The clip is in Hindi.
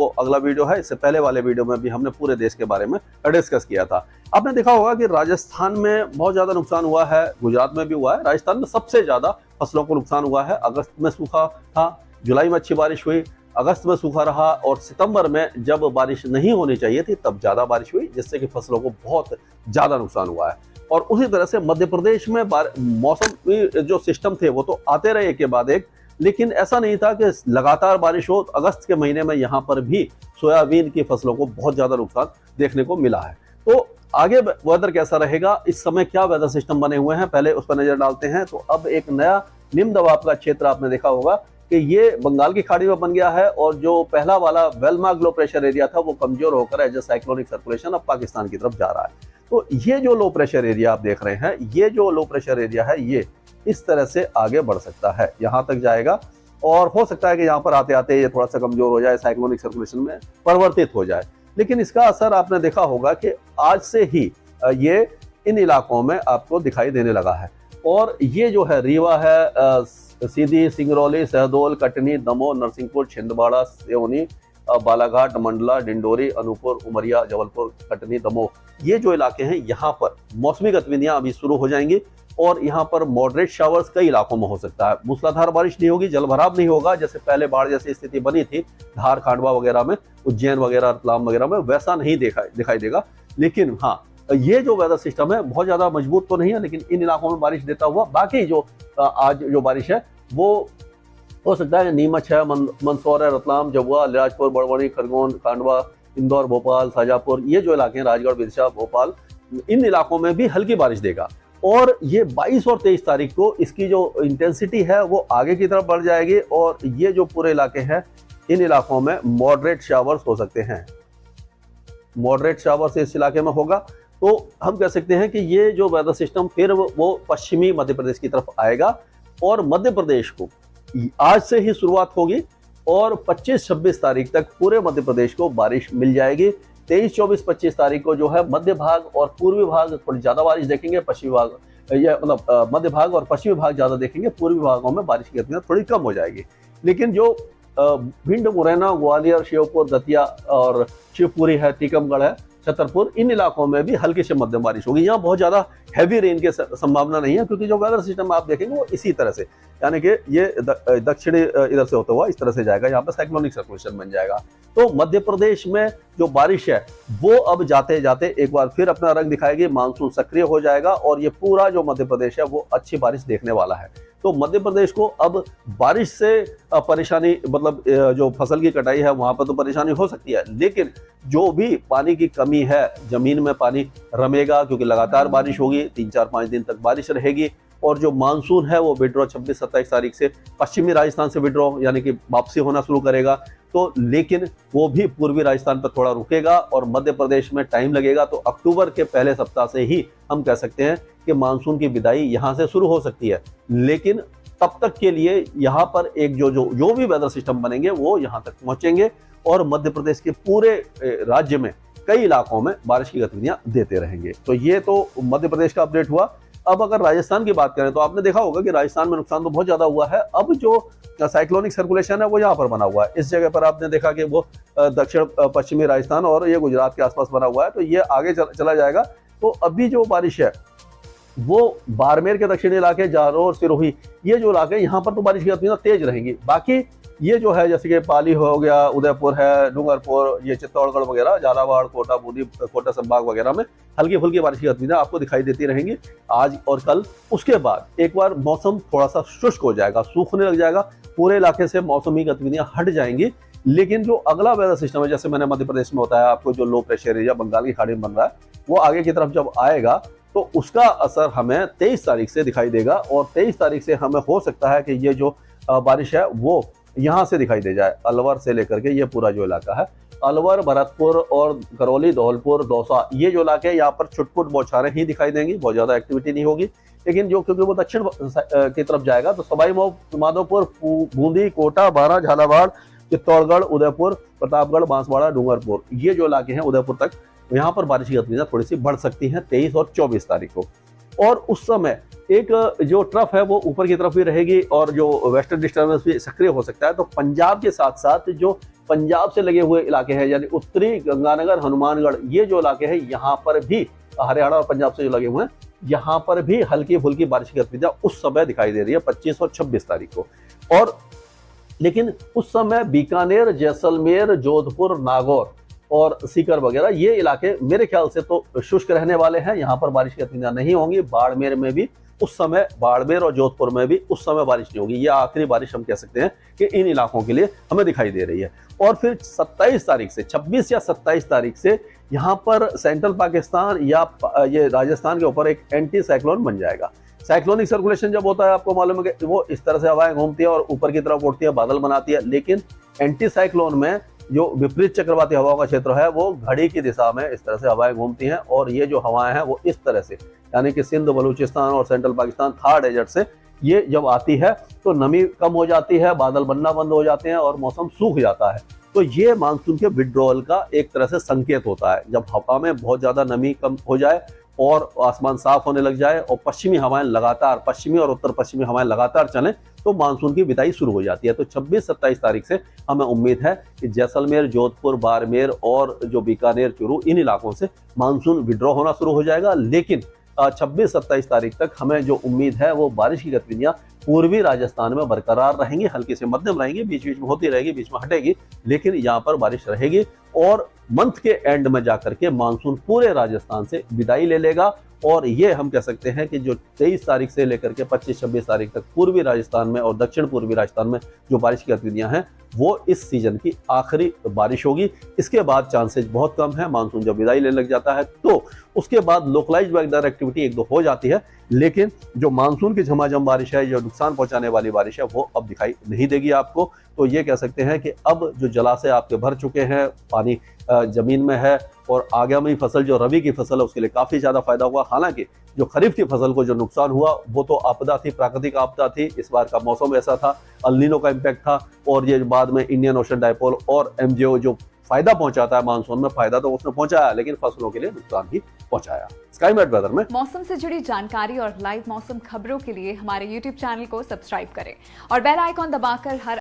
वो अगला वीडियो है, इससे पहले वाले वीडियो में भी हमने पूरे देश के बारे में डिस्कस किया था। आपने देखा होगा कि राजस्थान में बहुत ज्यादा नुकसान हुआ है, गुजरात में भी हुआ है। राजस्थान में सबसे ज्यादा फसलों को नुकसान हुआ है। अगस्त में सूखा था, जुलाई में अच्छी बारिश हुई, अगस्त में सूखा रहा और सितंबर में जब बारिश नहीं होनी चाहिए थी तब ज्यादा बारिश हुई, जिससे कि फसलों को बहुत ज्यादा नुकसान हुआ है। और उसी तरह से मध्य प्रदेश में मौसम जो सिस्टम थे वो तो आते रहे एक के बाद एक, लेकिन ऐसा नहीं था कि लगातार बारिश हो। अगस्त के महीने में यहाँ पर भी सोयाबीन की फसलों को बहुत ज्यादा नुकसान देखने को मिला है। तो आगे वेदर कैसा रहेगा, इस समय क्या वेदर सिस्टम बने हुए हैं, पहले उस पर नजर डालते हैं। तो अब एक नया निम्न दबाव का क्षेत्र आपने देखा होगा कि ये बंगाल की खाड़ी में बन गया है और जो पहला वाला वेलमार्क लो प्रेशर एरिया था वो कमजोर होकर एज ए साइक्लोनिक सर्कुलेशन अब पाकिस्तान की तरफ जा रहा है। तो ये जो लो प्रेशर एरिया आप देख रहे हैं, ये जो लो प्रेशर एरिया है ये इस तरह से आगे बढ़ सकता है, यहाँ तक जाएगा और हो सकता है कि यहाँ पर आते आते ये थोड़ा सा कमजोर हो जाए, साइक्लोनिक सर्कुलेशन में परिवर्तित हो जाए। लेकिन इसका असर आपने देखा होगा कि आज से ही ये इन इलाकों में आपको दिखाई देने लगा है। और ये जो है रीवा है, सीधी, सिंगरौली, शहडोल, कटनी, दमोह, नरसिंहपुर, छिंदवाड़ा, सिवनी, बालाघाट, मंडला, डिंडोरी, अनूपपुर, उमरिया, जबलपुर, कटनी, दमोह, ये जो इलाके हैं यहाँ पर मौसमी गतिविधियां अभी शुरू हो जाएंगी और यहाँ पर मॉडरेट शावर्स कई इलाकों में हो सकता है। मूसलाधार बारिश नहीं होगी, जलभराव नहीं होगा, जैसे पहले बाढ़ जैसी स्थिति बनी थी धार, खांडवा वगैरह में, उज्जैन वगैरह, रतलाम वगैरह में, वैसा नहीं दिखाई देगा। लेकिन हाँ, ये जो वेदर सिस्टम है बहुत ज्यादा मजबूत तो नहीं है, लेकिन इन इलाकों में बारिश देता हुआ बाकी जो आज जो बारिश है वो हो सकता है नीमच है, मंदसौर है, रतलाम, जबुआ, अलीराजपुर, बड़वानी, खरगोन, खांडवा, इंदौर, भोपाल, शाजापुर, ये जो इलाके हैं, राजगढ़, विदिशा, भोपाल, इन इलाकों में भी हल्की बारिश देगा। और ये 22 और 23 तारीख को इसकी जो इंटेंसिटी है वो आगे की तरफ बढ़ जाएगी और ये जो पूरे इलाके हैं इन इलाकों में मॉडरेट शावर्स हो सकते हैं। मॉडरेट शावर्स इस इलाके में होगा तो हम कह सकते हैं कि ये जो वेदर सिस्टम फिर वो पश्चिमी मध्य प्रदेश की तरफ आएगा और मध्य प्रदेश को आज से ही शुरुआत होगी और 25-26 तारीख तक पूरे मध्य प्रदेश को बारिश मिल जाएगी। 23, 24, 25 तारीख को जो है मध्य भाग और पूर्वी भाग थोड़ी ज्यादा बारिश देखेंगे, पश्चिमी भाग या मतलब मध्य भाग और पश्चिमी भाग ज्यादा देखेंगे, पूर्वी भागों में बारिश की गतिविधियां थोड़ी कम हो जाएगी। लेकिन जो भिंड, मुरैना, ग्वालियर, श्योपुर, दतिया और शिवपुरी है, टीकमगढ़ है, छतरपुर, इन इलाकों में भी हल्की से मध्यम बारिश होगी। यहाँ बहुत ज्यादा हैवी रेन की संभावना नहीं है क्योंकि जो वेदर सिस्टम आप देखेंगे वो इसी तरह से, यानी कि ये दक्षिणी इधर से होता हुआ इस तरह से जाएगा, यहाँ पर साइक्लोनिक सर्कुलेशन बन जाएगा। तो मध्य प्रदेश में जो बारिश है वो अब जाते जाते एक बार फिर अपना रंग दिखाएगी, मानसून सक्रिय हो जाएगा और ये पूरा जो मध्य प्रदेश है वो अच्छी बारिश देखने वाला है। तो मध्य प्रदेश को अब बारिश से परेशानी, मतलब जो फसल की कटाई है वहां पर तो परेशानी हो सकती है, लेकिन जो भी पानी की कमी है, जमीन में पानी रमेगा क्योंकि लगातार बारिश होगी, 3-4-5 दिन तक बारिश रहेगी और जो मानसून है वो विड्रॉ 26-27 तारीख से पश्चिमी राजस्थान से विड्रॉ यानी कि वापसी होना शुरू करेगा। तो लेकिन वो भी पूर्वी राजस्थान पर थोड़ा रुकेगा और मध्य प्रदेश में टाइम लगेगा। तो अक्टूबर के पहले सप्ताह से ही हम कह सकते हैं कि मानसून की विदाई यहाँ से शुरू हो सकती है। लेकिन तब तक के लिए यहाँ पर एक जो भी वेदर सिस्टम बनेंगे वो यहाँ तक पहुंचेंगे और मध्य प्रदेश के पूरे राज्य में कई इलाकों में बारिश की गतिविधियां देते रहेंगे। तो ये तो मध्य प्रदेश का अपडेट हुआ। अब अगर राजस्थान की बात करें तो आपने देखा होगा कि राजस्थान में नुकसान तो बहुत ज्यादा हुआ है। अब जो साइक्लोनिक सर्कुलेशन है वो यहाँ पर बना हुआ है, इस जगह पर आपने देखा कि वो दक्षिण पश्चिमी राजस्थान और ये गुजरात के आसपास बना हुआ है, तो ये आगे चला जाएगा। तो अभी जो बारिश है वो बाड़मेर के दक्षिणी इलाके, जालोर, सिरोही, ये जो इलाके यहाँ पर तो बारिश की गतिविधियां तेज रहेंगी। बाकी ये जो है जैसे कि पाली हो गया, उदयपुर है, डूंगरपुर, ये चित्तौड़गढ़ वगैरह, झालावाड़, कोटा, बूंदी, कोटा संभाग वगैरह में हल्की फुल्की बारिश की गतिविधियां आपको दिखाई देती रहेंगी आज और कल। उसके बाद एक बार मौसम थोड़ा सा शुष्क हो जाएगा, सूखने लग जाएगा, पूरे इलाके से मौसमी गतिविधियां हट जाएंगी। लेकिन जो अगला वेदर सिस्टम है, जैसे मैंने मध्य प्रदेश में बताया आपको, जो लो प्रेशर एरिया बंगाल की खाड़ी में बन रहा है वो आगे की तरफ जब आएगा तो उसका असर हमें 23 तारीख से दिखाई देगा और 23 तारीख से हमें हो सकता है कि ये जो बारिश है वो यहाँ से दिखाई दे जाए, अलवर से लेकर के ये पूरा जो इलाका है, अलवर, भरतपुर और करौली, धौलपुर, दौसा, ये जो इलाके हैं यहाँ पर छुटपुट बौछारें ही दिखाई देंगी, बहुत ज्यादा एक्टिविटी नहीं होगी। लेकिन जो क्योंकि वो दक्षिण की तरफ जाएगा तो सवाई माधोपुर, बूंदी, कोटा, बारा, झालावाड़, चित्तौड़गढ़, उदयपुर, प्रतापगढ़, बांसवाड़ा, डूंगरपुर, ये जो इलाके हैं उदयपुर तक, यहाँ पर बारिश की गतिविधियां थोड़ी सी बढ़ सकती हैं 23 और 24 तारीख को। और उस समय एक जो ट्रफ है वो ऊपर की तरफ भी रहेगी और जो वेस्टर्न डिस्टर्बेंस भी सक्रिय हो सकता है। तो पंजाब के साथ साथ जो पंजाब से लगे हुए इलाके हैं यानी उत्तरी गंगानगर, हनुमानगढ़, ये जो इलाके हैं यहाँ पर भी, हरियाणा और पंजाब से जो लगे हुए हैं, यहाँ पर भी हल्की फुल्की बारिश की गतिविधियां उस समय दिखाई दे रही है 25 और 26 तारीख को। और लेकिन उस समय बीकानेर, जैसलमेर, जोधपुर, नागौर और सीकर वगैरह ये इलाके मेरे ख्याल से तो शुष्क रहने वाले हैं, यहाँ पर बारिश की गतिविधियां नहीं होंगी। बाड़मेर में भी उस समय, बाड़मेर और जोधपुर में भी उस समय बारिश नहीं होगी। ये आखिरी बारिश हम कह सकते हैं कि इन इलाकों के लिए हमें दिखाई दे रही है। और फिर 27 तारीख से, 26 या 27 तारीख से यहाँ पर सेंट्रल पाकिस्तान या ये राजस्थान के ऊपर एक एंटी साइक्लोन बन जाएगा। साइक्लोनिक सर्कुलेशन जब होता है, आपको मालूम है कि वो इस तरह से हवाएं घूमती है और ऊपर की तरफ उड़ती है, बादल बनाती है। लेकिन एंटी साइक्लोन में जो विपरीत चक्रवाती हवाओं का क्षेत्र है वो घड़ी की दिशा में इस तरह से हवाएं घूमती हैं, और ये जो हवाएं हैं वो इस तरह से, यानी कि सिंध, बलूचिस्तान और सेंट्रल पाकिस्तान, थार डेजर्ट से ये जब आती है तो नमी कम हो जाती है, बादल बनना बंद हो जाते हैं और मौसम सूख जाता है। तो ये मानसून के विड्रॉल का एक तरह से संकेत होता है। जब हवा में बहुत ज्यादा नमी कम हो जाए और आसमान साफ होने लग जाए और पश्चिमी हवाएं लगातार, पश्चिमी और उत्तर पश्चिमी हवाएं लगातार चलें, तो मानसून की विदाई शुरू हो जाती है। तो 26-27 तारीख से हमें उम्मीद है कि जैसलमेर, जोधपुर, बाड़मेर और जो बीकानेर, चूरू, इन इलाकों से मानसून विड्रॉ होना शुरू हो जाएगा। लेकिन 26-27 तारीख तक हमें जो उम्मीद है वो बारिश की गतिविधियां पूर्वी राजस्थान में बरकरार रहेंगी, हल्की से मध्यम रहेंगी, बीच बीच में होती रहेगी, बीच में हटेगी, लेकिन यहाँ पर बारिश रहेगी। और मंथ के एंड में जाकर के मानसून पूरे राजस्थान से विदाई ले लेगा। और ये हम कह सकते हैं कि जो 23 तारीख से लेकर के 25-26 तारीख तक पूर्वी राजस्थान में और दक्षिण पूर्वी राजस्थान में जो बारिश की गतिविधियां हैं वो इस सीजन की आखिरी बारिश होगी। इसके बाद चांसेस बहुत कम है। मानसून जब विदाई लेने लग जाता है तो उसके बाद लोकलाइज्ड वेदर एक्टिविटी एक दो हो जाती है, लेकिन जो मानसून की झमाझम बारिश है, जो नुकसान पहुंचाने वाली बारिश है, वो अब दिखाई नहीं देगी आपको। तो ये कह सकते हैं कि अब जो जलाशय आपके भर चुके हैं, पानी जमीन में है, और आगामी फसल जो रबी की फसल है उसके लिए काफी ज्यादा फायदा हुआ। हालांकि जो खरीफ की फसल को जो नुकसान हुआ वो तो आपदा थी, प्राकृतिक आपदा थी, इस बार का मौसम ऐसा था, अल नीनो का इम्पैक्ट था, और ये बाद में इंडियन ओशन डायपोल और एमजेओ जो फायदा पहुंचाता है मानसून में, फायदा तो उसने पहुंचाया लेकिन फसलों के लिए नुकसान भी पहुंचाया। स्काईमेट वेदर में मौसम से जुड़ी जानकारी और लाइव मौसम खबरों के लिए हमारे YouTube चैनल को सब्सक्राइब करें और बेल आइकॉन दबाकर हर